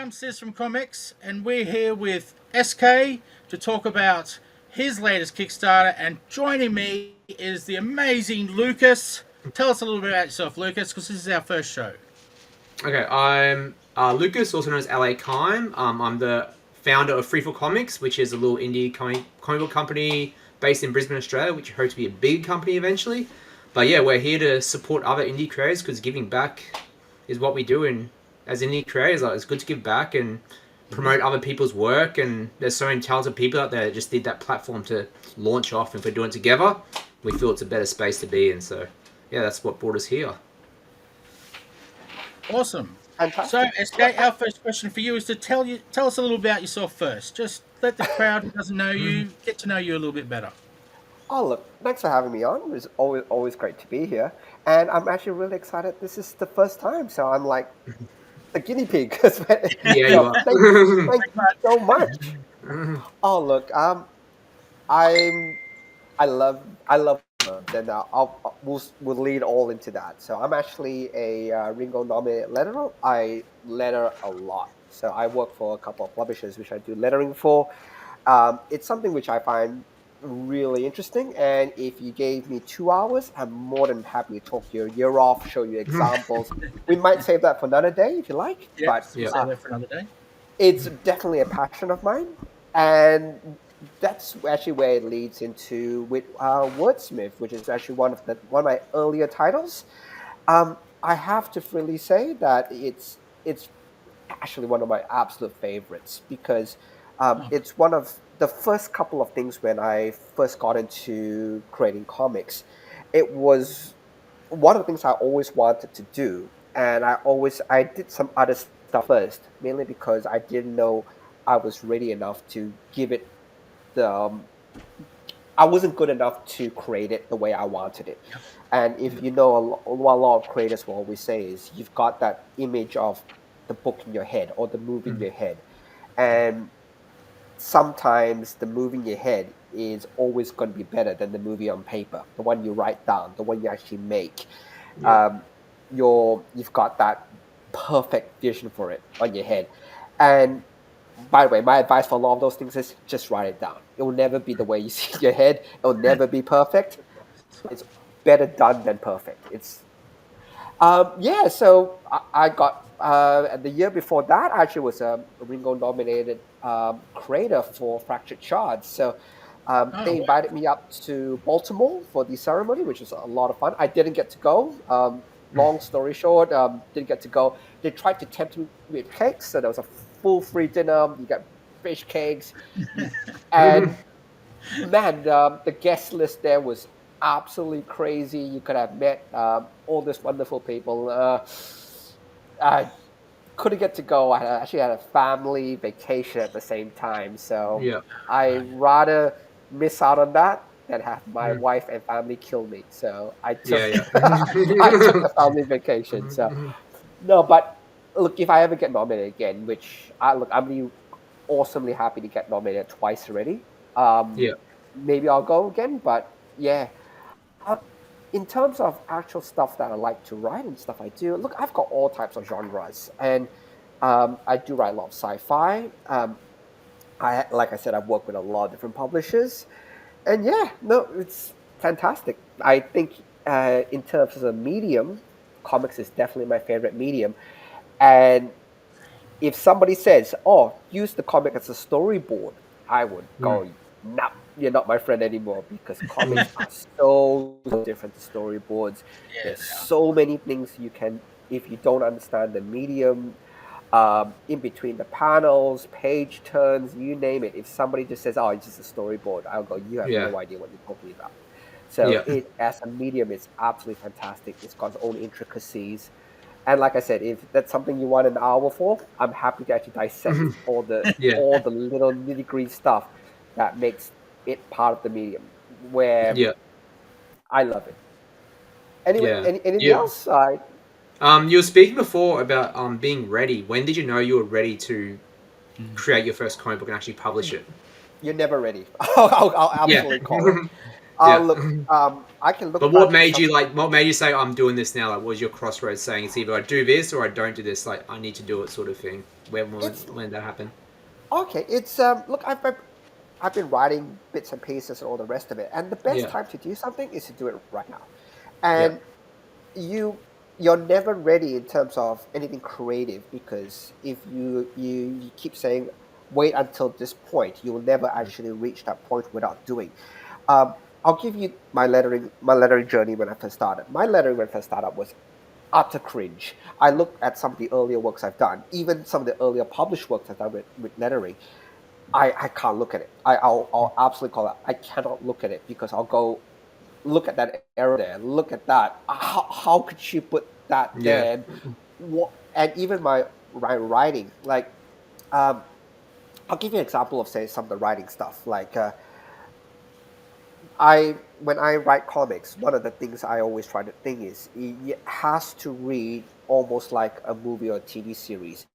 I'm Sis from Comics, and we're here with SK to talk about his latest Kickstarter. And joining me is the amazing Lucas. Tell us a little bit about yourself, Lucas, because this is our first show. Okay, I'm Lucas, also known as LA Kime. I'm the founder of Free for Comics, which is a little indie comic book company based in Brisbane, Australia, which I hope to be a big company eventually. But yeah, we're here to support other indie creators because giving back is what we do. And as indie creators, like, it's good to give back and promote other people's work. And there's so many talented people out there that just need that platform to launch off. And if we're doing it together, we feel it's a better space to be in. So yeah, that's what brought us here. Awesome. So, Fantastic. SK, our first question for you is to tell us a little about yourself first. Just let the crowd who doesn't know you get to know you a little bit better. Oh, look, thanks for having me on. It's always great to be here. And I'm actually really excited. This is the first time, so I'm like the guinea pig. Yeah, you are. Thank you so much. Oh, look, I'm I love nerds, and we'll lead all into that. So I'm actually a Ringo nominated letterer. I letter a lot. So I work for a couple of publishers which I do lettering for. It's something which I find really interesting. And if you gave me 2 hours, I'm more than happy to talk your year off, show you examples. We might save that for another day if you like. Yep, But we'll save that for another day. it's definitely a passion of mine, and that's actually where it leads into with Wordsmith, which is actually one of my earlier titles. I have to freely say that it's actually one of my absolute favorites because Oh, it's one of the first couple of things when I first got into creating comics. It was one of the things I always wanted to do, and I did some other stuff first, mainly because I didn't know I was ready enough to give it the. I wasn't good enough to create it the way I wanted it. yep. And if you know, what a lot of creators will always say is you've got that image of the book in your head or the movie in your head, and sometimes the movie in your head is always going to be better than the movie on paper, the one you write down, the one you actually make. Yeah. um, you've got that perfect vision for it on your head. And by the way, my advice for a lot of those things is just write it down. It will never be the way you see in your head. It will never be perfect. It's better done than perfect. Yeah. So I got the year before that. I actually was a Ringo nominated creator for Fractured Shards. So Oh, they wow. invited me up to Baltimore for the ceremony, which was a lot of fun. I didn't get to go. Long story short, didn't get to go. They tried to tempt me with cakes, so there was a full free dinner. You got fish cakes, and man, the guest list there was absolutely crazy. You could have met all these wonderful people. I couldn't get to go. Actually had a family vacation at the same time, so Yeah. I rather miss out on that than have my Mm. wife and family kill me. So I Yeah, took yeah. I took the family vacation. So no, but look, if I ever get nominated again, which I'm really awesomely happy to get nominated twice already. Um, Yeah. maybe I'll go again, but yeah. Uh, in terms of actual stuff that I like to write and stuff I do, look, I've got all types of genres, and I do write a lot of sci-fi. Like I said, I've worked with a lot of different publishers, and yeah, no, it's fantastic. I think in terms of a medium, comics is definitely my favorite medium, and if somebody says, "Oh, use the comic as a storyboard," I would Mm. go, "No, you're not my friend anymore," because Mm. comics are so different to storyboards. Yeah, There's so many things you can, if you don't understand the medium, in between the panels, page turns, you name it. If somebody just says, "Oh, it's just a storyboard," I'll go, "You have Yeah. no idea what you're talking about." So Yeah. it, as a medium, it's absolutely fantastic. It's got its own intricacies, and like I said, if that's something you want an hour for, I'm happy to actually dissect Yeah. all the little nitty gritty stuff that makes it part of the medium. Where Yeah. I love it. Anyway, Yeah. anything You else? you were speaking before about being ready. When did you know you were ready to yeah. create your first comic book and actually publish it? You're never ready. I'll Yeah. absolutely call it. I'll Yeah. look. I can look. But back what at made some- you like? What made you say I'm doing this now? Like, what was your crossroads saying? It's either I do this or I don't do this. Like, I need to do it, sort of thing. It's When did that happen? okay. It's look. I've been writing bits and pieces and all the rest of it, and the best Yeah. time to do something is to do it right now. Yeah. And you're never ready in terms of anything creative, because if you keep saying wait until this point, you will never actually reach that point without doing. Um, I'll give you my lettering journey when I first started. My lettering when I first started was utter cringe. I look at some of the earlier works I've done, even some of the earlier published works I've done with lettering. I can't look at it. I'll absolutely call it. I cannot look at it because I'll go look at that error there. Look at that. How could she put that Yeah. there? And even my writing, like um, I'll give you an example of say some of the writing stuff. Like I when I write comics, one of the things I always try to think is it has to read almost like a movie or a TV series.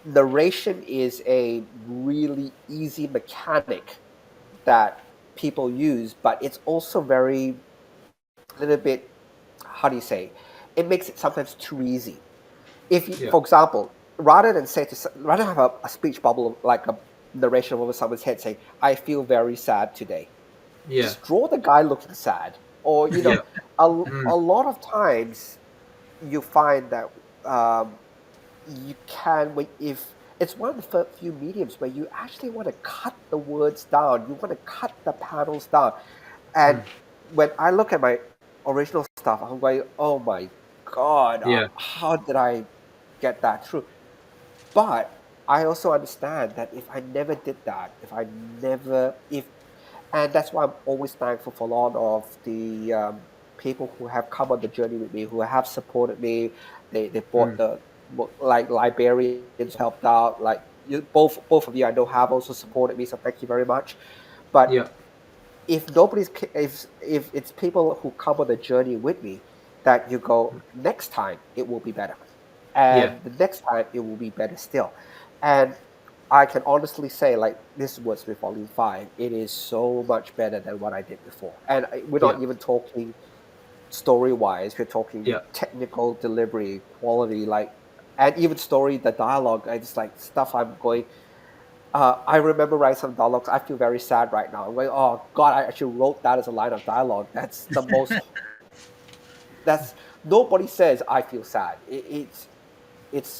Narration is a really easy mechanic that people use, but it's also very a little bit, how do you say, it makes it sometimes too easy. If you, Yeah. for example, rather have a speech bubble like a narration over someone's head saying, "I feel very sad today." Yeah. Just draw the guy looking sad, or Yeah. a lot of times you find that um, you can if it's one of the few mediums where you actually want to cut the words down, you want to cut the panels down. And Mm. when I look at my original stuff, I'm going, oh my god, Yeah. how did I get that through? But I also understand that if I never did that, if I never if and that's why I'm always thankful for a lot of the people who have come on the journey with me, who have supported me. They bought Mm. the like librarians helped out. Like both of you, I know have also supported me, so thank you very much. But Yeah. if it's people who come on the journey with me, that you go next time it will be better, Yeah. and the next time it will be better still. And I can honestly say, like, this was with Volume 5, it is so much better than what I did before. And we're Yeah. not even talking story wise, we're talking Yeah. technical delivery, quality, like, and even story, the dialogue. It's like stuff I'm going. I remember writing some dialogues. I feel very sad right now. I'm going, oh God, I actually wrote that as a line of dialogue. That's the most. That's nobody says I feel sad. It's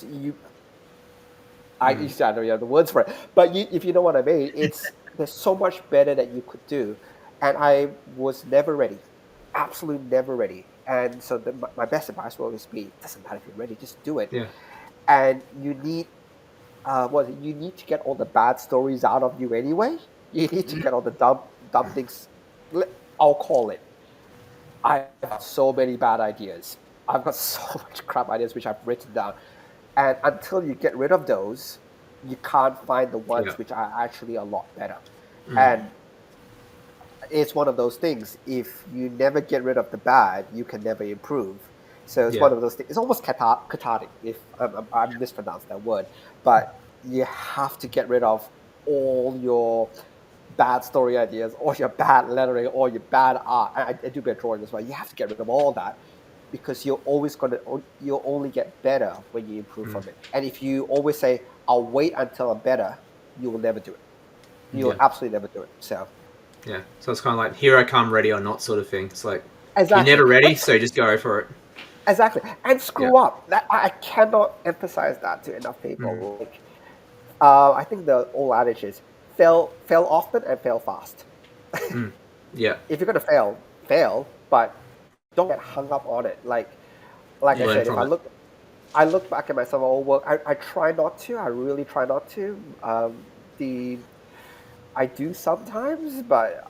you. I Mm. used to, I don't know the words for it, but if you know what I mean, it's there's so much better that you could do, and I was never ready, absolutely never ready. And so my best advice will always be: doesn't matter if you're ready, just do it. Yeah. And you need you need to get all the bad stories out of you anyway. You need to get all the dumb things. I'll call it. I've got so many bad ideas. I've got so much crap ideas which I've written down. And until you get rid of those, you can't find the Yeah. ones which are actually a lot better. Mm. And it's one of those things. If you never get rid of the bad, you can never improve. So it's Yeah. one of those things. It's almost cathartic, if I mispronounced that word. But you have to get rid of all your bad story ideas, or your bad lettering, or your bad art. I do bad drawing as well. You have to get rid of all that, because you'll only get better when you improve Mm. from it. And if you always say, "I'll wait until I'm better," you will never do it. You'll Yeah. absolutely never do it. So Yeah. So it's kind of like here I come, ready or not, sort of thing. It's like you're exactly, never ready, so just go for it. exactly, and Yeah. screw up. That I cannot emphasize that to enough Mm. people. Like, I think the old adage is fail often and fail fast. Mm. Yeah. If you're gonna fail, but don't get hung up on it. Like I Yeah. Learn said, if from it. I look back at myself old work, I try not to. I really try not to. The I do sometimes, but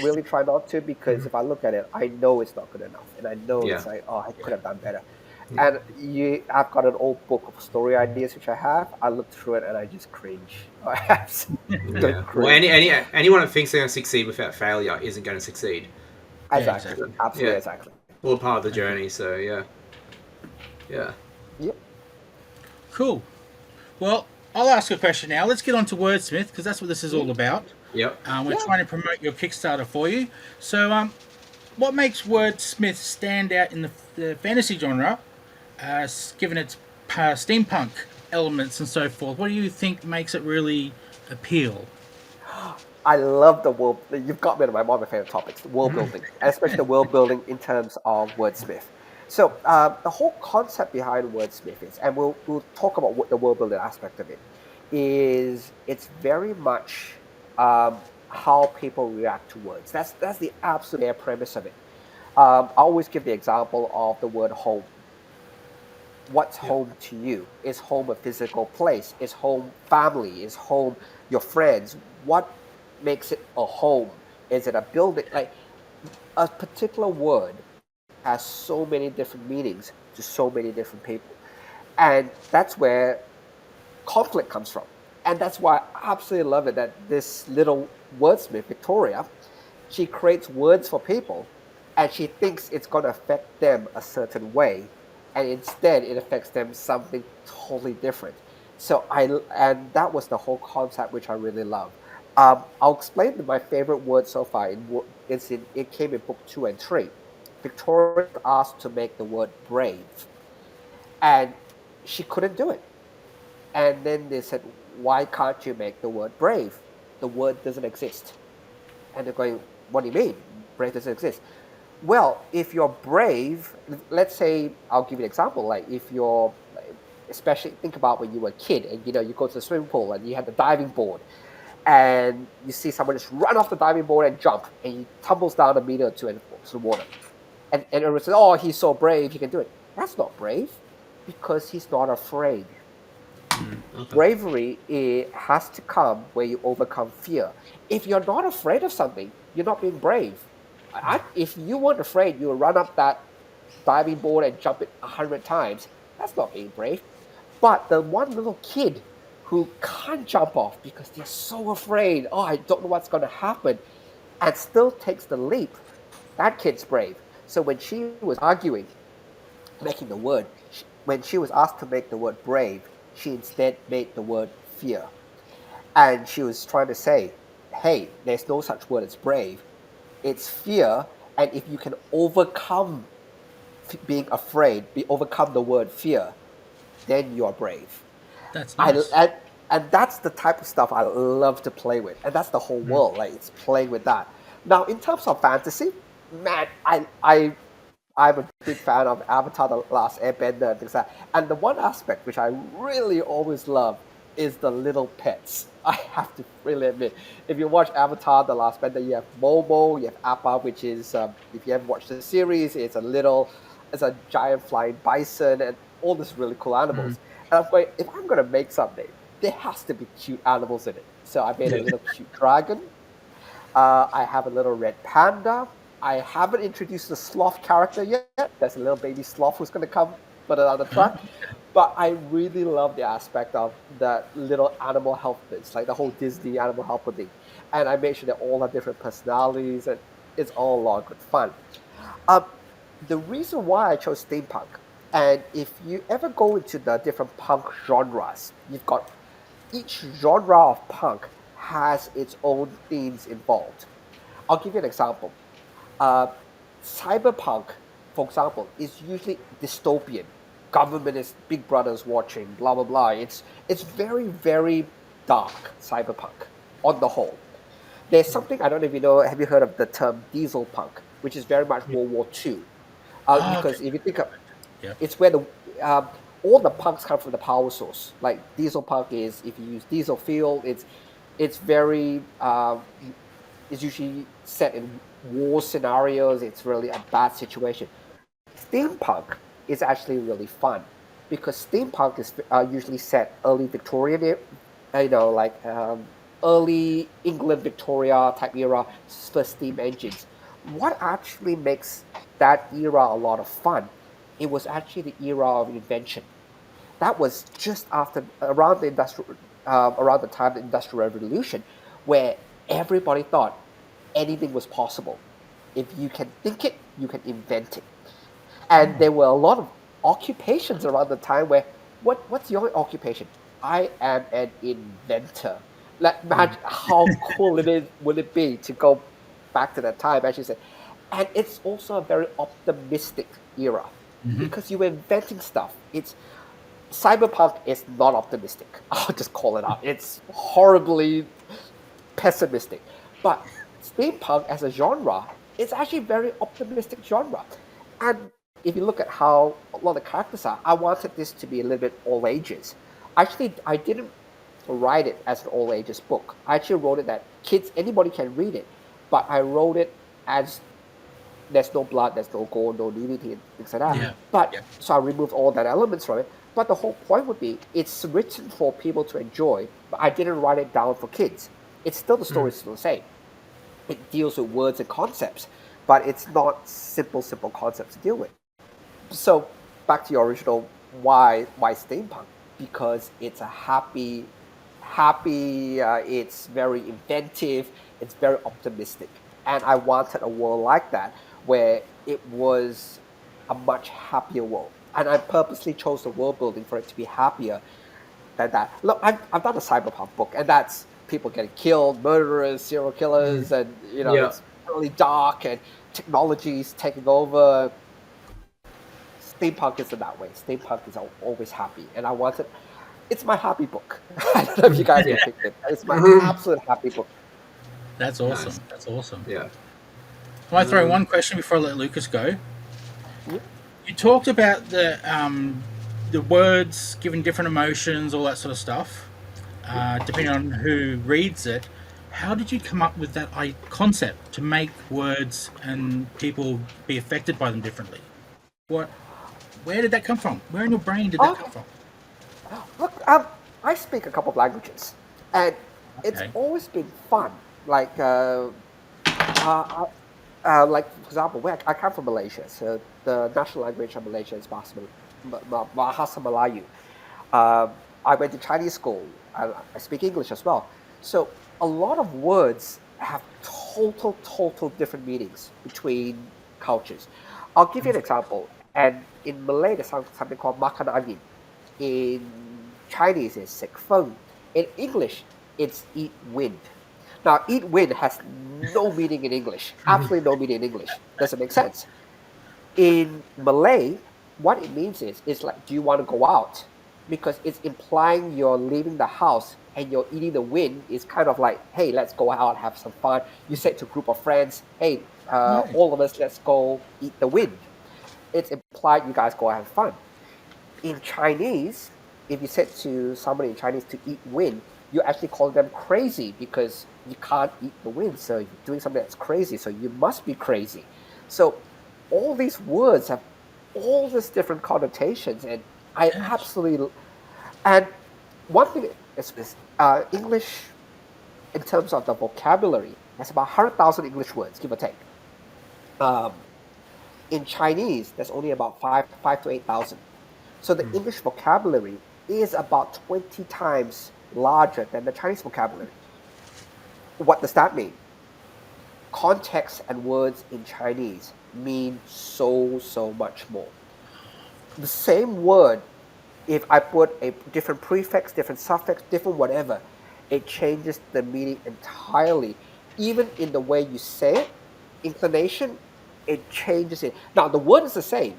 really try not to, because Mhm. if I look at it, I know it's not good enough, and I know Yeah. it's like, oh, I could have done better. Yeah. And I've got an old book of story ideas which I have. I look through it and I just cringe. I absolutely Yeah. Well, cringe. anyone that thinks they're going to succeed without failure isn't going to succeed. Yeah, Exactly, exactly. absolutely, Yeah. exactly. All part of the Okay. journey. So yeah. Yeah. Yep. Cool. Well, I'll ask a question now. Let's get on to wordsmith, because that's what this is all about. Yep. We're Yeah. trying to promote your Kickstarter for you. So, what makes Wordsmith stand out in the fantasy genre, given its steampunk elements and so forth? What do you think makes it really appeal? I love the world. You've got me to one of my favorite topics, the world building, and especially the world building in terms of Wordsmith. So the whole concept behind Wordsmith is, and we'll talk about what the world building aspect of it is. It's very much how people react to words. That's the absolute premise of it. I always give the example of the word home. What's Yep. home to you? Is home a physical place? Is home family? Is home your friends? What makes it a home? Is it a building? Like a particular word has so many different meanings to so many different people. And that's where conflict comes from. And that's why I absolutely love it that this little wordsmith, Victoria, she creates words for people and she thinks it's going to affect them a certain way. And instead, it affects them something totally different. And that was the whole concept, which I really love. I'll explain my favorite word so far. It came in book 2 and 3. Victoria was asked to make the word brave, and she couldn't do it. And then they said, "Why can't you make the word brave? The word doesn't exist." And they're going, "What do you mean? Brave doesn't exist?" Well, if you're brave, let's say, I'll give you an example. Like if you're, especially think about when you were a kid and you go to the swimming pool and you have the diving board and you see someone just run off the diving board and jump and he tumbles down a meter or two into the water. And everyone says, "Oh, he's so brave, he can do it." That's not brave because he's not afraid. Okay. Bravery has to come where you overcome fear. If you're not afraid of something, you're not being brave. If you weren't afraid, you would run up that diving board and jump it 100 times. That's not being brave. But the one little kid who can't jump off because they're so afraid, "Oh, I don't know what's going to happen," and still takes the leap, that kid's brave. So when she was arguing, making the word, when she was asked to make the word brave, she instead made the word fear. And she was trying to say, "Hey, there's no such word as brave. It's fear. And if you can overcome being afraid, overcome the word fear, then you're brave." That's I nice. and that's the type of stuff I love to play with, and that's the whole world. Like it's playing with that. Now, in terms of fantasy, man, I'm a big fan of Avatar: The Last Airbender and things like that. And the one aspect which I really always love is the little pets. I have to really admit, if you watch Avatar: The Last Airbender, you have Momo, you have Appa, which is if you ever watched the series, it's a giant flying bison, and all these really cool Mm. animals. And I'm going, if I'm going to make something, there has to be cute animals in it. So I made a Yeah. little cute dragon. I have a little red panda. I haven't introduced the sloth character yet. There's a little baby sloth who's going to come further down the track. But I really love the aspect of the little animal helpers, like the whole Disney animal helper thing. And I made sure they all have different personalities, and it's all a lot of good fun. Um, the reason why I chose steampunk, and if you ever go into the different punk genres, you've got each genre of punk has its own themes involved. I'll give you an example. Uh, Cyberpunk, for example, is usually dystopian. Government is big brothers watching, blah blah blah. It's very very dark. Cyberpunk on the whole. There's something I don't know if you know. Have you heard of the term diesel punk, which is very much Yeah. World War II? Oh, okay. Because if you think of, Yep. it's where the all the punks come from the power source. Like diesel punk is if you use diesel fuel, it's very it's usually set in war scenarios. It's really a bad situation. Steampunk is actually really fun because steampunk is usually set early Victorian, like early England Victoria type era, first steam engines. What actually makes that era a lot of fun? It was actually the era of invention. That was just after around the time of the industrial revolution, where everybody thought anything was possible. If you can think it, you can invent it. And there were a lot of occupations around the time where what's your occupation? I am an inventor. Like, imagine how cool would it be to go back to that time, as you said. And it's also a very optimistic era Hmm. because you were inventing stuff. It's cyberpunk is not optimistic. I'll just call it out. It's horribly pessimistic. But steampunk as a genre is actually a very optimistic genre. And if you look at how a lot of the characters are, I wanted this to be a little bit all ages. Actually, I didn't write it as an all ages book. I actually wrote it that kids, anybody can read it, but I wrote it as there's no blood, there's no gore, no nudity, and things like that. Yeah. But Yeah. so I removed all that elements from it. But the whole point would be it's written for people to enjoy, but I didn't write it down for kids. It's still the story is still the same. It deals with words and concepts, but it's not simple concepts to deal with. So back to your original why steampunk? Because it's a happy. It's very inventive. It's very optimistic, and I wanted a world like that where it was a much happier world. And I purposely chose the world building for it to be happier than that. Look, I've done a cyberpunk book, and that's people getting killed, murderers, serial killers, and Yeah. it's really dark and technology's taking over. Steampunk isn't that way. Steampunk is always happy, and I wanted. It's my happy book. I don't know if you guys can pick it. It's my absolute happy book. That's awesome. Nice. That's awesome. Yeah. I might throw one question before I let Lucas go. Yeah. You talked about the words giving different emotions, all that sort of stuff, depending on who reads it. How did you come up with that concept to make words and people be affected by them differently? Where did that come from? Where in your brain did that come from? Look, I speak a couple of languages, and it's Okay. always been fun. Like, like for example, where I come from Malaysia, so the national language of Malaysia is Bahasa Melayu. I went to Chinese school. I speak English as well. So a lot of words have total different meanings between cultures. I'll give you an example. And in Malay, there's something called makan angin. In Chinese, it's sek feng. In English, it's eat wind. Now, eat wind has no meaning in English. Absolutely no meaning in English. Doesn't make sense. In Malay, what it means is, it's like, do you want to go out? Because it's implying you're leaving the house and you're eating the wind. It's kind of like, hey, let's go out, have some fun. You say to a group of friends, hey, Right. all of us, let's go eat the wind. It's implied you guys go have fun. In Chinese, if you said to somebody in Chinese to eat wind, you actually call them crazy because you can't eat the wind. So you're doing something that's crazy. So you must be crazy. So all these words have all these different connotations, and I absolutely. And one thing is English, in terms of the vocabulary, there's about 100,000 English words, give or take. Um, in Chinese, there's only about five to 8,000. So the English vocabulary is about 20 times larger than the Chinese vocabulary. What does that mean? Context and words in Chinese mean so much more. The same word, if I put a different prefix, different suffix, different whatever, it changes the meaning entirely. Even in the way you say it, inclination, it changes it. Now, the word is the same,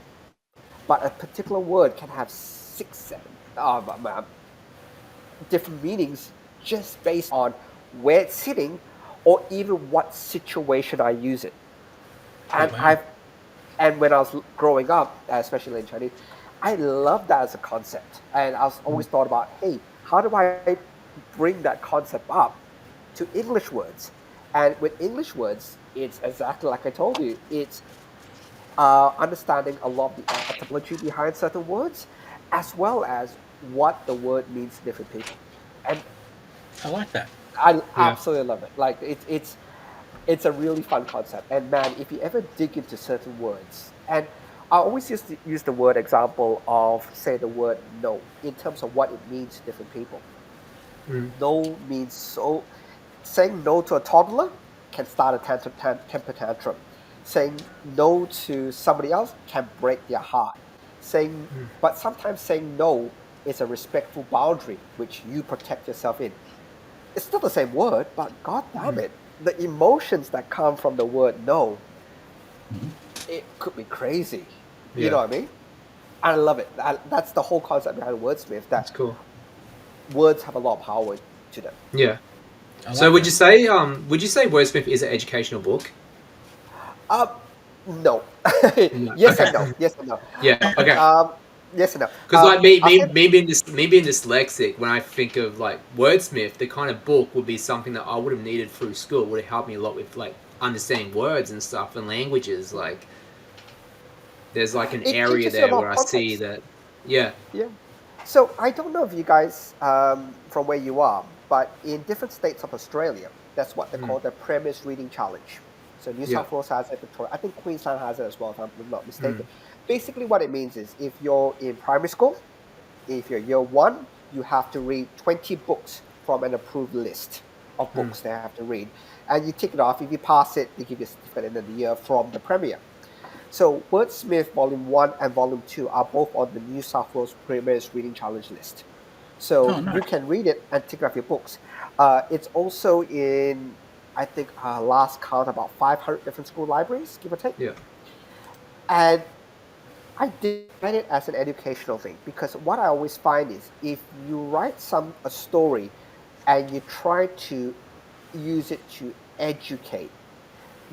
but a particular word can have 6, 7 different meanings just based on where it's sitting or even what situation I use it. And wow. and when I was growing up, especially in Chinese, I loved that as a concept. And I was always thought about, hey, how do I bring that concept up to English words? And with English words, it's exactly like I told you. It's understanding a lot of the etymology behind certain words, as well as what the word means to different people. And I like that. I Yeah. absolutely love it. Like it's a really fun concept. And man, if you ever dig into certain words, and I always used to use the word example of say the word no in terms of what it means to different people. No means so. Saying no to a toddler can start a temper tantrum. Saying no to somebody else can break their heart. But sometimes saying no is a respectful boundary which you protect yourself in. it's still the same word, but god damn it, the emotions that come from the word no, it could be crazy. You know Yeah. what I mean? I love it. That's the whole concept behind wordsmith. That's That cool. words have a lot of power to them. Yeah. I So like would that. you say Wordsmith is an educational book? Uh, no. No. Yes Okay. and no. Yes and no. Yeah. Okay. Um, yes and no. Because like me, I'll me, say me being me being dyslexic, when I think of like Wordsmith, the kind of book would be something that I would have needed through school. Would have helped me a lot with like understanding words and stuff and languages. Like there's like an it area teaches you a there lot where of I see context. that. Yeah. Yeah. So I don't know if you guys, from where you are, but in different states of Australia, that's what they call the Premise Reading Challenge. So New Yeah. South Wales has it, Victoria. I think Queensland has it as well, if I'm not Mm. mistaken. Basically, what it means is if you're in primary school, if you're year one, you have to read 20 books from an approved list of Mm. books they have to read. And you tick it off. If you pass it, they give you a certificate at the end of the year from the Premier. So Wordsmith Volume 1 and Volume 2 are both on the New South Wales Premier's Reading Challenge list. So Oh, nice. you can read it and tick off your books. It's also in, I think, last count, about 500 different school libraries, give or take. Yeah. And I did it as an educational thing because what I always find is if you write a story and you try to use it to educate,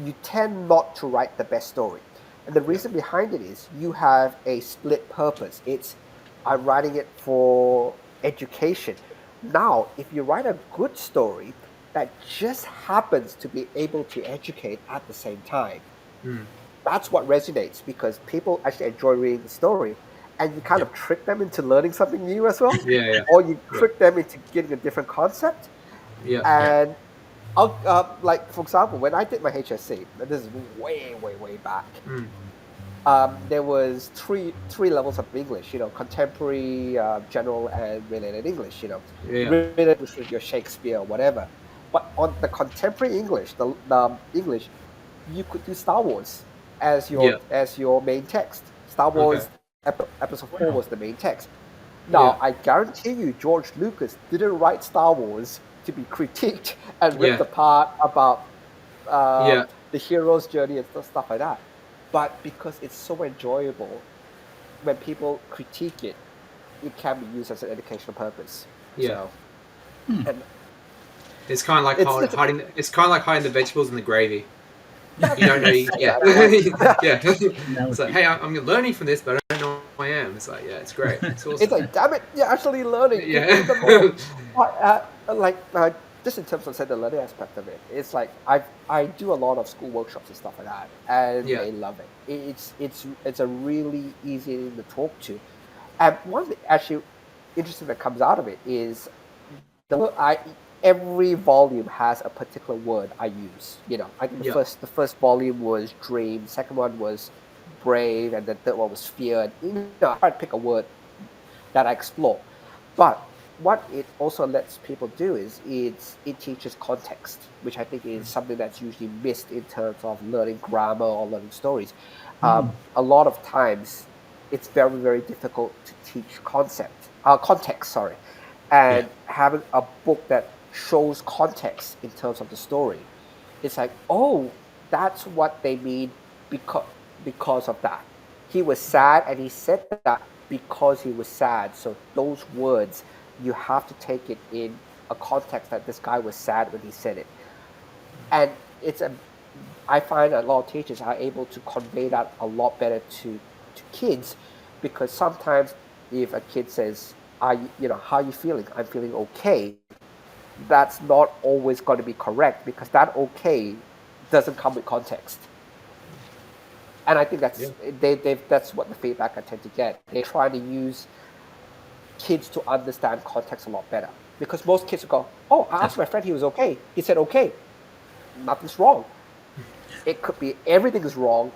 you tend not to write the best story. And the reason behind it is you have a split purpose. It's I'm writing it for education. Now, if you write a good story that just happens to be able to educate at the same time, Mm. that's what resonates because people actually enjoy reading the story and you kind of trick them into learning something new as well, Yeah. Yeah. or you Yeah. trick them into getting a different concept. Yeah. And like for example, when I did my HSC, and this is way, way, way back, Mm. there was three levels of English. Contemporary, general, and related English. Yeah. Related with your Shakespeare or whatever. But on the contemporary English, the English, you could do Star Wars as Yeah. your main text. Star Okay. Wars episode 4 Wow. was the main text. Now, Yeah. I guarantee you, George Lucas didn't write Star Wars to be critiqued and ripped Yeah. apart about Yeah. the hero's journey and stuff like that. But because it's so enjoyable, when people critique it, it can be used as an educational purpose. Yeah. So, and It's kind of like it's just hiding. It's kind of like hiding the vegetables in the gravy. that, You don't know. you said Yeah. that. Yeah. That It's would like, be- hey, I'm learning from this, but I don't know who I am. It's like, yeah, it's great. It's awesome. It's like, damn it, you're actually learning. Yeah. Give me the moment. Just in terms of say the learning aspect of it, it's like I do a lot of school workshops and stuff like that, and Yeah. they love it. It's a really easy thing to talk to, and one thing actually interesting that comes out of it is every volume has a particular word I use. I think Yeah. the first volume was dream, second one was brave, and the third one was fear. I try to pick a word that I explore. But what it also lets people do is it teaches context, which I think is something that's usually missed in terms of learning grammar or learning stories. A lot of times, it's very, very difficult to teach context. Sorry, and having a book that shows context in terms of the story, it's like, oh, that's what they mean because of that. He was sad, and he said that because he was sad. So those words, you have to take it in a context that this guy was sad when he said it. And I find a lot of teachers are able to convey that a lot better to kids, because sometimes if a kid says, how are you feeling? I'm feeling okay. That's not always going to be correct because that okay doesn't come with context. And I think that's what the feedback I tend to get. They try to use kids to understand context a lot better, because most kids will go, "Oh, I asked my friend, he was okay. He said okay. Nothing's wrong." It could be everything is wrong,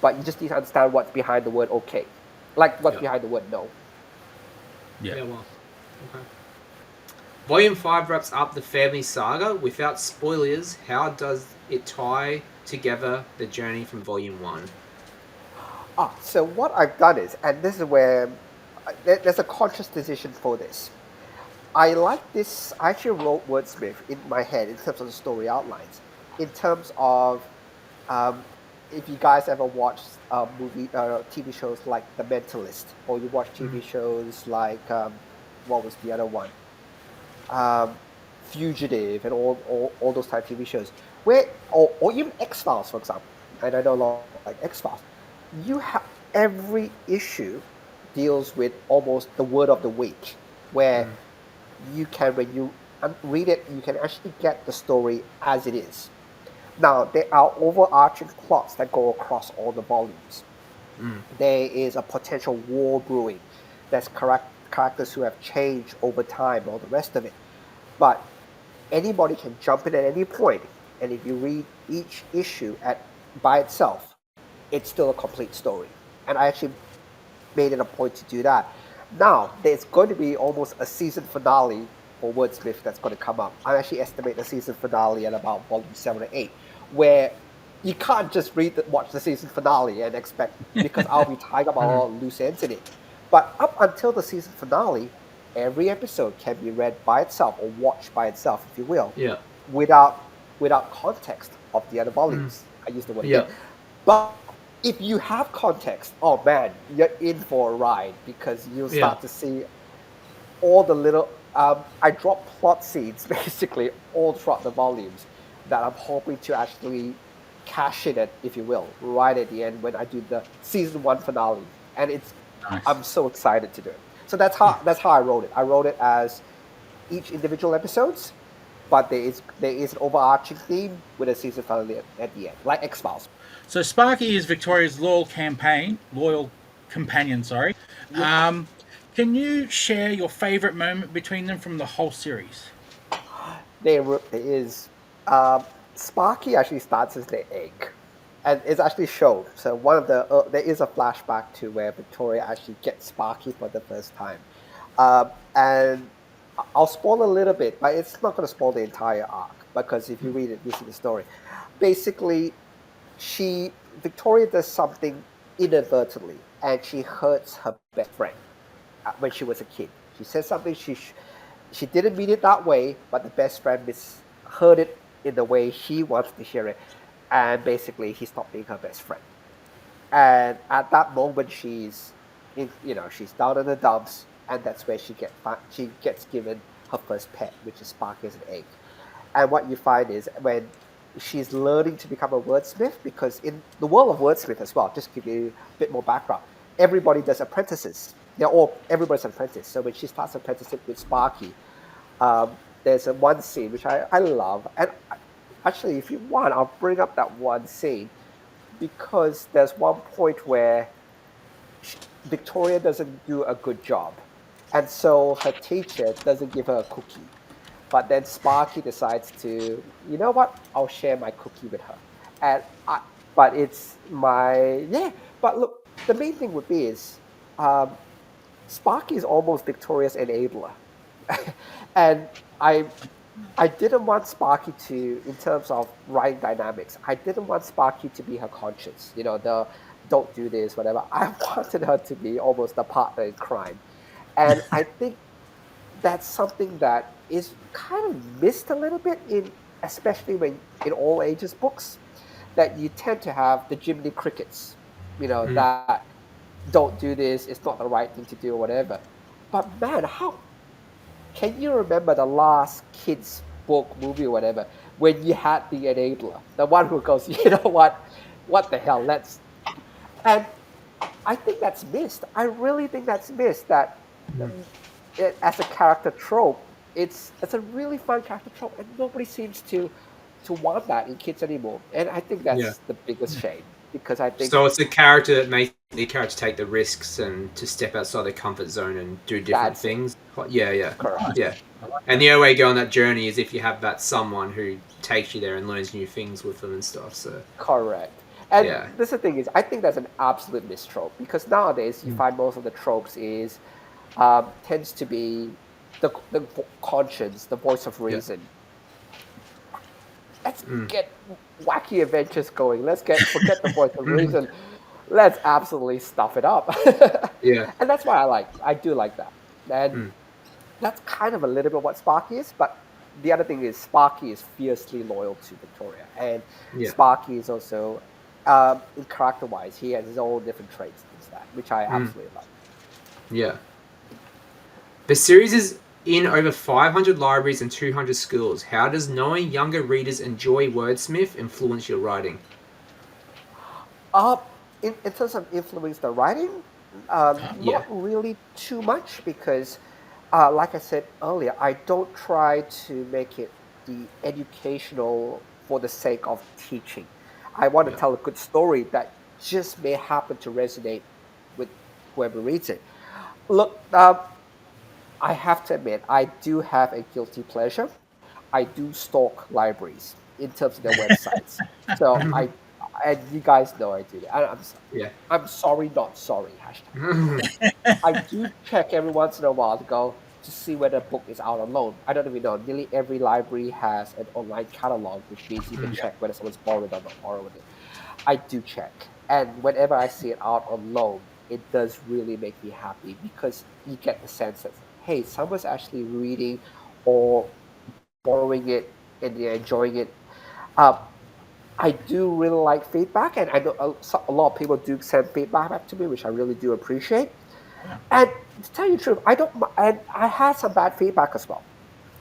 but you just need to understand what's behind the word okay, like what's behind the word no. Yeah. Well. Okay. Volume 5 wraps up the family saga. Without spoilers, how does it tie together the journey from Volume 1? So what I've done is, and this is where there's a conscious decision for this. I like this. I actually wrote Wordsmith in my head in terms of the story outlines. In terms of, um, if you guys ever watched TV shows like The Mentalist, or you watch TV shows like what was the other one, um, Fugitive, and all those type of TV shows, where or even X Files, for example. And I know a lot like X Files. You have every issue deals with almost the word of the week, where you can when you read it, you can actually get the story as it is. Now there are overarching plots that go across all the volumes. There is a potential war brewing. There's characters who have changed over time, all the rest of it. But anybody can jump in at any point, and if you read each issue by itself, it's still a complete story. And I actually made it a point to do that. Now, there's going to be almost a season finale for Wordsmith that's going to come up. I actually estimate the season finale at about volume 7 or 8, where you can't just watch the season finale and expect, because I'll be tying up all loose ends in it. But up until the season finale, every episode can be read by itself or watched by itself, if you will, without context of the other volumes. I use the word again. But if you have context, oh man, you're in for a ride, because you'll start to see all the little. I drop plot seeds basically all throughout the volumes that I'm hoping to actually cash in it, if you will, right at the end when I do the season 1 finale, and Nice. I'm so excited to do it. So that's how I wrote it. I wrote it as each individual episodes, but there is an overarching theme with a season finale at the end, like X Files. So Sparky is Victoria's loyal companion. Sorry. Can you share your favorite moment between them from the whole series? There is Sparky actually starts as the egg, and it's actually shown. So there is a flashback to where Victoria actually gets Sparky for the first time, and I'll spoil a little bit, but it's not going to spoil the entire arc, because if you read it, you see the story. Basically, Victoria does something inadvertently, and she hurts her best friend when she was a kid. She says something she didn't mean it that way, but the best friend misheard it in the way she wants to hear it, and basically he stopped being her best friend. And at that moment, she's down in the dumps, and that's where she gets given her first pet, which is Sparky as an egg. And what you find is when she's learning to become a wordsmith, because in the world of wordsmith as well, just to give you a bit more background, everybody does apprentices. Everybody's an apprentice. So when she starts apprenticeship with Sparky, there's one scene which I love, and actually, if you want, I'll bring up that one scene, because there's one point where Victoria doesn't do a good job, and so her teacher doesn't give her a cookie. But then Sparky decides to, you know what? I'll share my cookie with her, but it's But look, the main thing would be is Sparky is almost Victoria's enabler, and I didn't want Sparky to, in terms of writing dynamics, I didn't want Sparky to be her conscience. The don't do this, whatever. I wanted her to be almost a partner in crime, and I think that's something that is kind of missed a little bit especially when in all ages books, that you tend to have the Jiminy Crickets, that don't do this, it's not the right thing to do, or whatever. But man, how can you remember the last kids book, movie, or whatever, when you had the enabler, the one who goes, you know what the hell, and I think that's missed. I really think that's missed. That as a character trope, it's a really fun character trope, and nobody seems to want that in kids anymore. And I think that's the biggest shame, because I think so. It's a character that makes the character take the risks and to step outside their comfort zone and do different things. Yeah. Correct. Yeah. And the only way to go on that journey is if you have that someone who takes you there and learns new things with them and stuff. So correct. And this is the thing is, I think that's an absolute mistrope, because nowadays you find most of the tropes tends to be the conscience, the voice of reason. Let's get wacky adventures going. Forget the voice of reason. Let's absolutely stuff it up. Yeah. And that's why I do like that. And that's kind of a little bit what Sparky is, but the other thing is Sparky is fiercely loyal to Victoria, and Yeah. Sparky is also, in character-wise, he has his own different traits and that, which I absolutely love. Yeah. The series is in over 500 libraries and 200 schools. How does knowing younger readers enjoy Wordsmith influence your writing? Uh, in terms of influence the writing, Yeah. not really too much because, like I said earlier, I don't try to make it the educational for the sake of teaching. I want to Yeah. tell a good story that just may happen to resonate with whoever reads it. Look, I have to admit, I do have a guilty pleasure. I do stalk libraries in terms of their websites. So and you guys know I do that. Yeah. I'm sorry, not sorry. Hashtag. I do check every once in a while to see whether a book is out on loan. I don't even know. Nearly every library has an online catalog, which means you can check whether someone's borrowed or not borrowed it. I do check, and whenever I see it out on loan, it does really make me happy because you get the sense that hey, someone's actually reading or borrowing it and they're enjoying it. Uh, I do really like feedback, and I know a lot of people do send feedback back to me, which I really do appreciate. And to tell you the truth, I don't, and I had some bad feedback as well,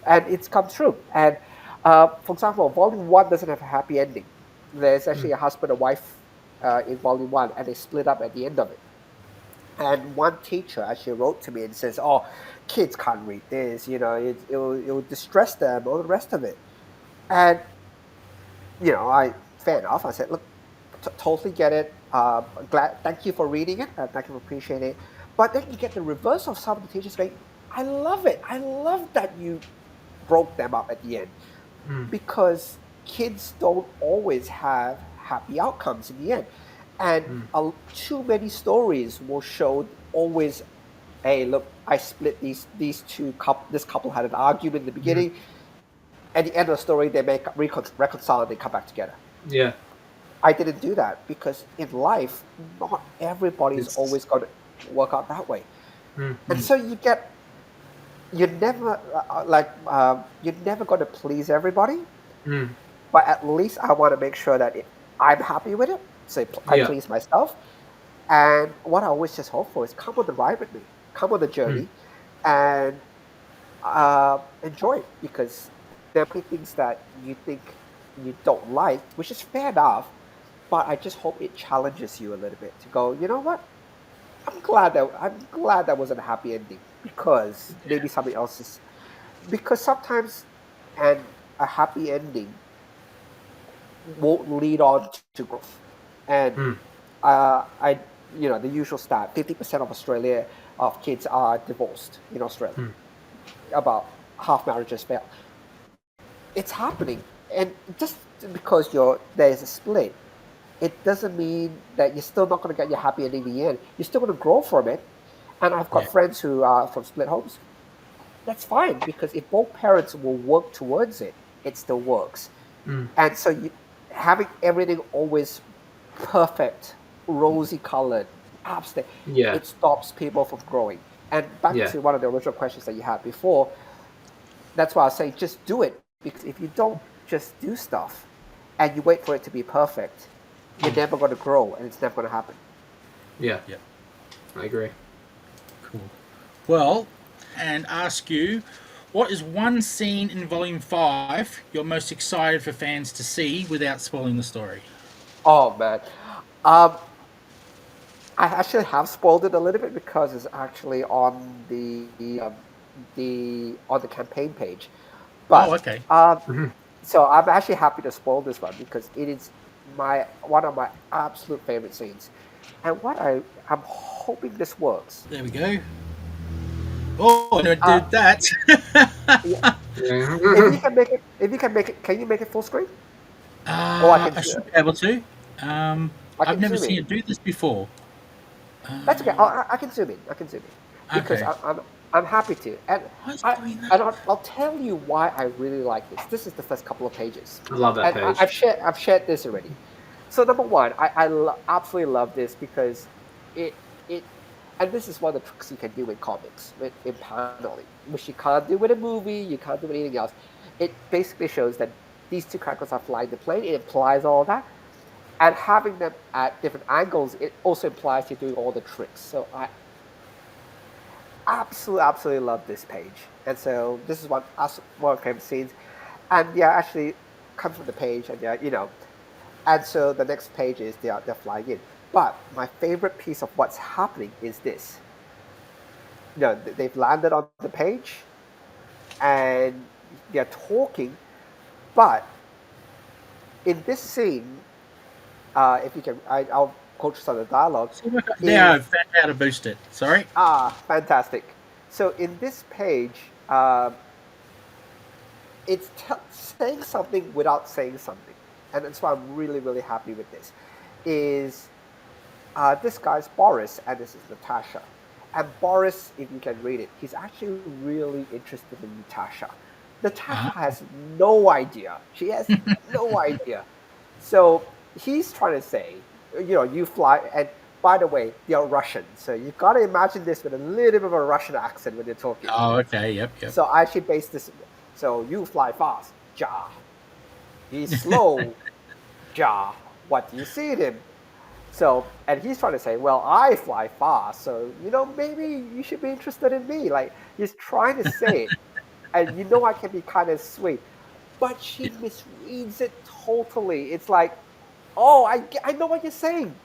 and it's come true. And for example, Volume One doesn't have a happy ending. There's actually a husband and wife in Volume One, and they split up at the end of it. And one teacher actually wrote to me and says, "Oh, kids can't read this. You know, it will distress them, all the rest of it." And I fair enough. I said, "Look, totally get it. Glad, thank you for reading it. Thank you for appreciating it." But then you get the reverse of some of the teachers going, "I love it. I love that you broke them up at the end because kids don't always have happy outcomes in the end, and too many stories will show always, hey, look, I split these two couple. This couple had an argument in the beginning. At the end of the story, they make reconcile and they come back together." Yeah. I didn't do that because in life, not everybody is It's- always going to work out that way, Mm. and so you're never you're never going to please everybody. Mm. But at least I want to make sure that I'm happy with it, so I Yeah. please myself. And what I always just hope for is come on the ride with me, come on the journey, and enjoy it because there are many things that you think you don't like, which is fair enough. But I just hope it challenges you a little bit to go. You know what? I'm glad that wasn't a happy ending because maybe something else is. Because sometimes, and a happy ending won't lead on to growth. And I, the usual stat: 50% of Australia of kids are divorced in Australia. About half marriages fail. It's happening, and just because there's a split, it doesn't mean that you're still not going to get your happy ending in the end. You're still going to grow from it. And I've got friends who are from split homes. That's fine because if both parents will work towards it, it still works. And so having everything always perfect, rosy colored, absolutely, Yeah. it stops people from growing. And back Yeah. to one of the original questions that you had before, that's why I say just do it. Because if you don't just do stuff and you wait for it to be perfect, you're never going to grow and it's never going to happen. Yeah. Yep. I agree. Cool. Well, and ask you, what is one scene in Volume 5 you're most excited for fans to see without spoiling the story? Oh man, um, I actually have spoiled it a little bit because it's actually on the on the campaign page. Oh, But okay. so I'm actually happy to spoil this one because it is one of my absolute favorite scenes, and I'm hoping this works. There we go. Oh, I never Uh, did that. yeah, if you can make it, can you make it full screen? Or I should be able to. I I've can never zoom seen in. it do this before. That's okay. I can zoom in. I can zoom in because Okay. I'm happy to, and Why is it I doing that? and I'll tell you why I really like this. This is the first couple of pages, I love that and page. I've shared this already. So number one, I absolutely love this because it And this is one of the tricks you can do in comics, in paneling, which you can't do with a movie, you can't do with anything else. It basically shows that these two characters are flying the plane, it implies all that. And having them at different angles, it also implies you're doing all the tricks. So I absolutely love this page. And so this is one of my favorite scenes. And yeah, actually comes from the page, and and so the next page is they're flying in. But my favorite piece of what's happening is this. They've landed on the page, and they're talking, but in this scene, if you can, I'll quote some of the dialogue. Now I've found how to boost it. Sorry. Fantastic. So in this page, it's saying something without saying something, and that's why I'm really happy with this. Is this guy's Boris, and this is Natasha. And Boris, if you can read it, he's actually really interested in Natasha. Natasha has no idea. She has no idea. So he's trying to say, you fly, and by the way, they're Russian. So you've got to imagine this with a little bit of a Russian accent when they're talking. Oh, okay, yep. So I actually based this. So you fly fast, Ja. He's slow, Ja. What do you see in him? So, and he's trying to say, well, I fly fast, so, maybe you should be interested in me. Like, he's trying to say it, and I can be kind of sweet. But she misreads it totally. It's like, oh, I know what you're saying.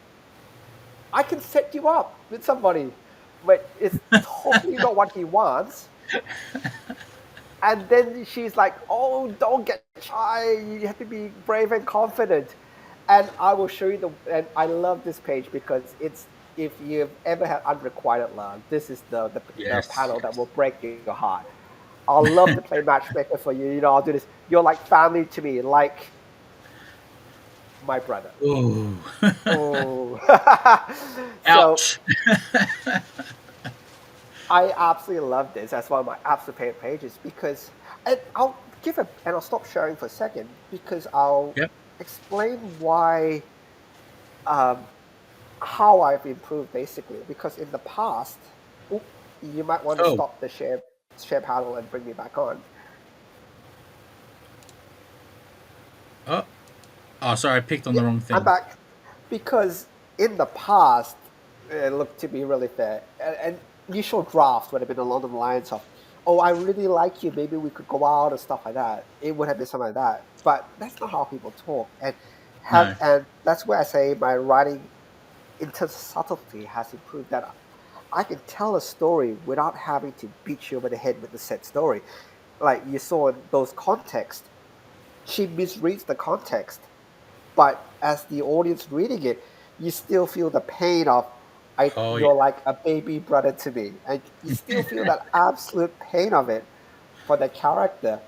I can set you up with somebody. But it's totally not what he wants. And then she's like, oh, don't get shy. You have to be brave and confident. And I will show you and I love this page because it's, if you've ever had unrequited love, this is the panel that will break your heart. I'll love to play matchmaker for you. I'll do this. You're like family to me, like my brother. Ooh. Oh. Ouch. I absolutely love this. That's one of my absolute favorite pages because, and I'll stop sharing for a second because I'll explain why, how I've improved basically. Because in the past, you might want to stop the share panel and bring me back on. Oh, sorry, I picked on the wrong thing. I'm back because in the past, it looked to be really fair. And initial draft would have been along the lines of, oh, I really like you, maybe we could go out and stuff like that. It would have been something like that. But that's not how people talk. And that's where I say my writing, in terms of subtlety, has improved, that I can tell a story without having to beat you over the head with the said story. Like you saw in those contexts, she misreads the context, but as the audience reading it, you still feel the pain of, you're like a baby brother to me. And you still feel that absolute pain of it for the character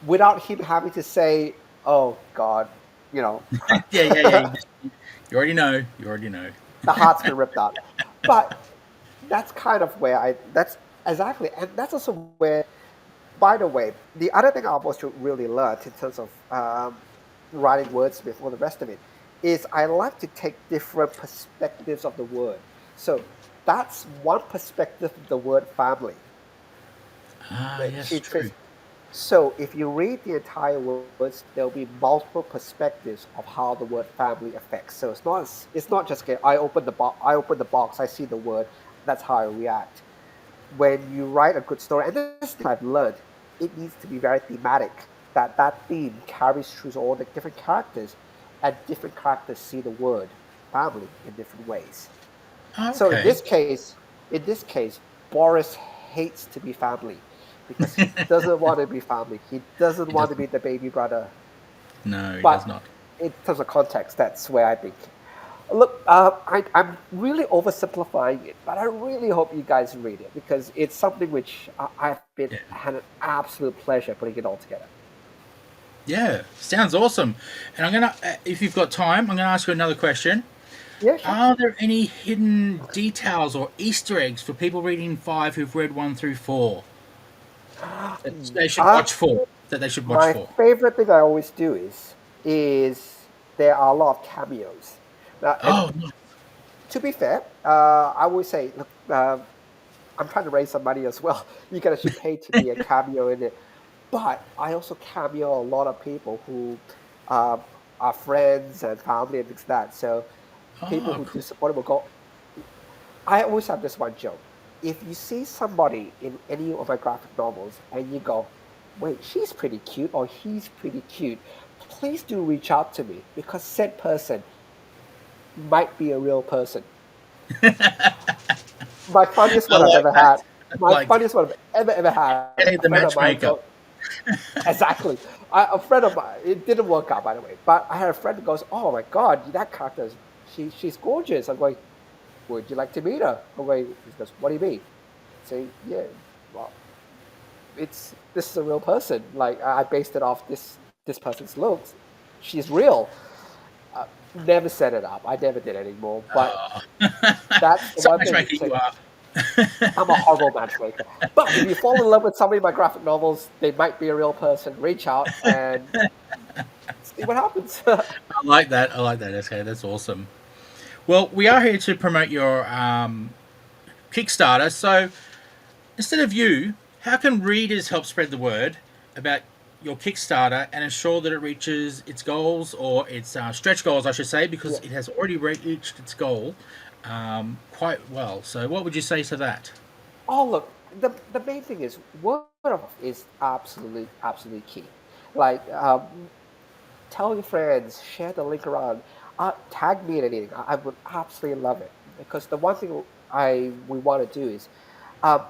without him having to say, oh, God, Yeah. You already know. The heart's been ripped out. But that's kind of where that's exactly. And that's also where, by the way, the other thing I've also really learned in terms of writing words before the rest of it is I like to take different perspectives of the word. So that's one perspective of the word family. Yes, true. So if you read the entire words, there'll be multiple perspectives of how the word family affects. So it's not just okay, I open the box, I see the word, that's how I react. When you write a good story, and this thing I've learned, it needs to be very thematic. That theme carries through all the different characters, and different characters see the word family in different ways. Okay. So in this case, Boris hates to be family because he doesn't want to be family. He doesn't want to be the baby brother. No, he does not. In terms of context, that's where I think. Look, I'm really oversimplifying it, but I really hope you guys read it because it's something which I've had an absolute pleasure putting it all together. Yeah, sounds awesome. And I'm gonna, if you've got time, I'm gonna ask you another question. Yeah, sure. Are there any hidden details or Easter eggs for people reading 5 who've read 1 through 4 that they should watch for? My favorite thing I always do is there are a lot of cameos. Now, to be fair, I would say, look, I'm trying to raise some money as well. You can actually pay to be a cameo in it. But I also cameo a lot of people who uh, are friends and family and things like that. So people Oh, who cool. do support it will go. I always have this one joke. If you see somebody in any of my graphic novels and you go, wait, she's pretty cute or he's pretty cute, please do reach out to me because said person might be a real person. My funniest I one I've like ever that. had, I my like funniest one I've ever had, getting a the friend of mine matchmaker. go, exactly. A friend of mine, it didn't work out by the way, but I had a friend who goes, oh my God, that character, she's gorgeous. I'm going, would you like to meet her? I'm going, he goes, what do you mean? I say, yeah, well, this is a real person. Like I based it off this person's looks. She's real. Never set it up. I never did anymore. But Oh. that's the So one thing. matchmaker So you are. I'm a horrible matchmaker. But if you fall in love with somebody in my graphic novels, they might be a real person. Reach out and see what happens. I like that. I like that. Okay, that's awesome. Well, we are here to promote your Kickstarter. So instead of you, how can readers help spread the word about your Kickstarter and ensure that it reaches its goals or its stretch goals, I should say, because Yeah. it has already reached its goal quite well. So, what would you say to that? Oh, look, the main thing is word of mouth is absolutely key. Like, tell your friends, share the link around, tag me in anything. I would absolutely love it because the one thing we want to do is, um,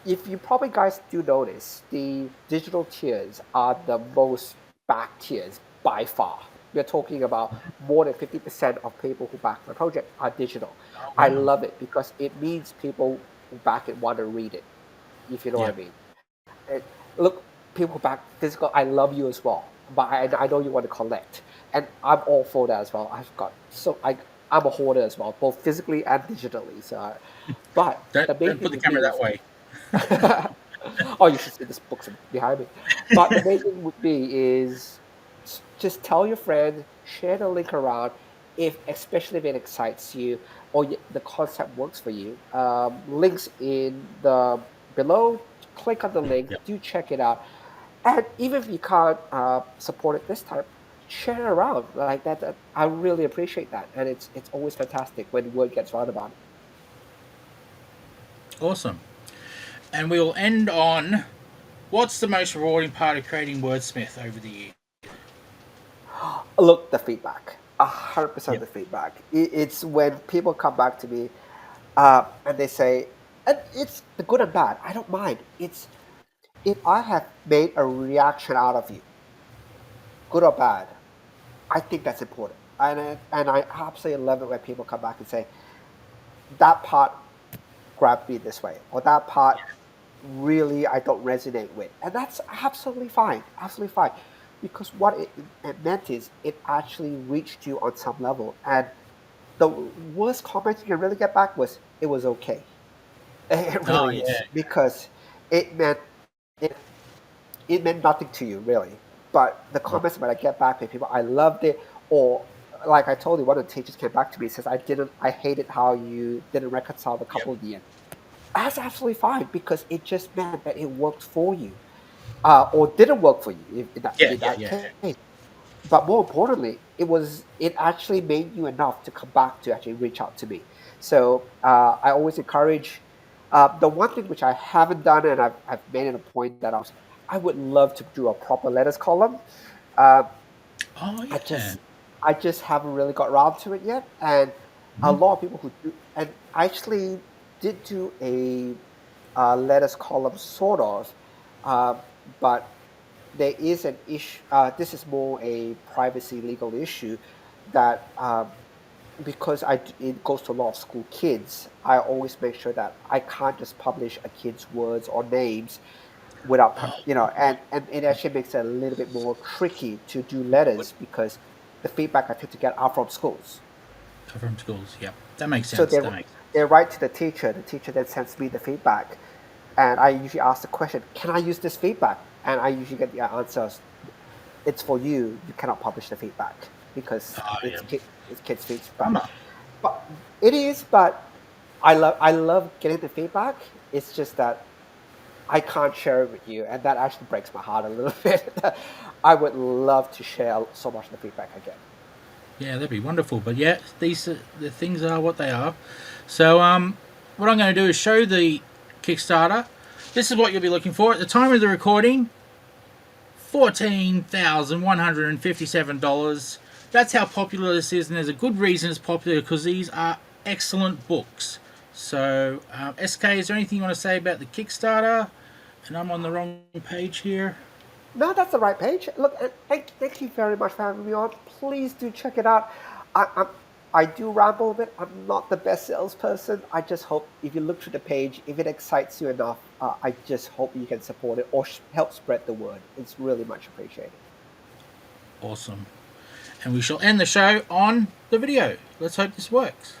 if you probably guys do notice, the digital tiers are the most backed tiers by far. We're talking about more than 50% of people who back my project are digital. Oh, I wow. love it because it means people who back it want to read it, if you know what Yeah. I mean. And look, people who back physical, I love you as well, but I know you want to collect, and I'm all for that as well. I'm a hoarder as well, both physically and digitally. But the main Don't put thing the with me camera that is way. oh, you should see this books behind me. But the main thing would be is just tell your friend, share the link around, if especially if it excites you or the concept works for you. Links in the below. Click on the link. Yeah. Do check it out. And even if you can't support it this time, share it around like that. I really appreciate that, and it's always fantastic when word gets around about it. Awesome. And we will end on what's the most rewarding part of creating Wordsmith over the year? Look, the feedback, 100% Yep. the feedback. It's when people come back to me and they say, and it's the good and bad. I don't mind. It's if I have made a reaction out of you, good or bad. I think that's important, and I absolutely love it when people come back and say that part grabbed me this way, or that part really I don't resonate with, and that's absolutely fine, because what it meant is it actually reached you on some level, and the worst comment you can really get back was it was okay. It Oh, really yeah. is because it meant it, it meant nothing to you really. But the Right. comments when I get back with people, I loved it, or like I told you, one of the teachers came back to me and says, I hated how you didn't reconcile the Yep. couple in the end. That's absolutely fine because it just meant that it worked for you, or didn't work for you Yeah, in yeah, that yeah. case. But more importantly, it actually made you enough to come back to actually reach out to me. So I always encourage. The one thing which I haven't done, and I've made it a point that I would love to do a proper letters column. Uh, Oh, I yeah. just I just haven't really got around to it yet, and a Mhm. lot of people who do, and I actually did do a letters column sort of, uh, but there is an issue. This is more a privacy legal issue that because it goes to a lot of school kids. I always make sure that I can't just publish a kid's words or names without Oh, and it actually makes it a little bit more tricky to do letters because the feedback I tend to get are from schools. from schools. Yep. That makes So sense. That makes sense. they write to the teacher. The teacher then sends me the feedback, and I usually ask the question, "Can I use this feedback?" And I usually get the answers, "It's for you. You cannot publish the feedback because Oh, yeah. it's kids' feedback." Bummer. But it is, but I love getting the feedback. It's just that I can't share it with you, and that actually breaks my heart a little bit. I would love to share so much of the feedback I get. Yeah, that'd be wonderful. But yeah, the things are what they are. So what I'm going to do is show the Kickstarter. This is what you'll be looking for at the time of the recording. $14,157. That's how popular this is, and there's a good reason it's popular, because these are excellent books. So, SK, is there anything you want to say about the Kickstarter? And I'm on the wrong page here. No, that's the right page. Look, thank you very much for having me on. Please do check it out. I do ramble a bit. I'm not the best salesperson. I just hope if you look through the page, if it excites you enough, I just hope you can support it or help spread the word. It's really much appreciated. Awesome. And we shall end the show on the video. Let's hope this works.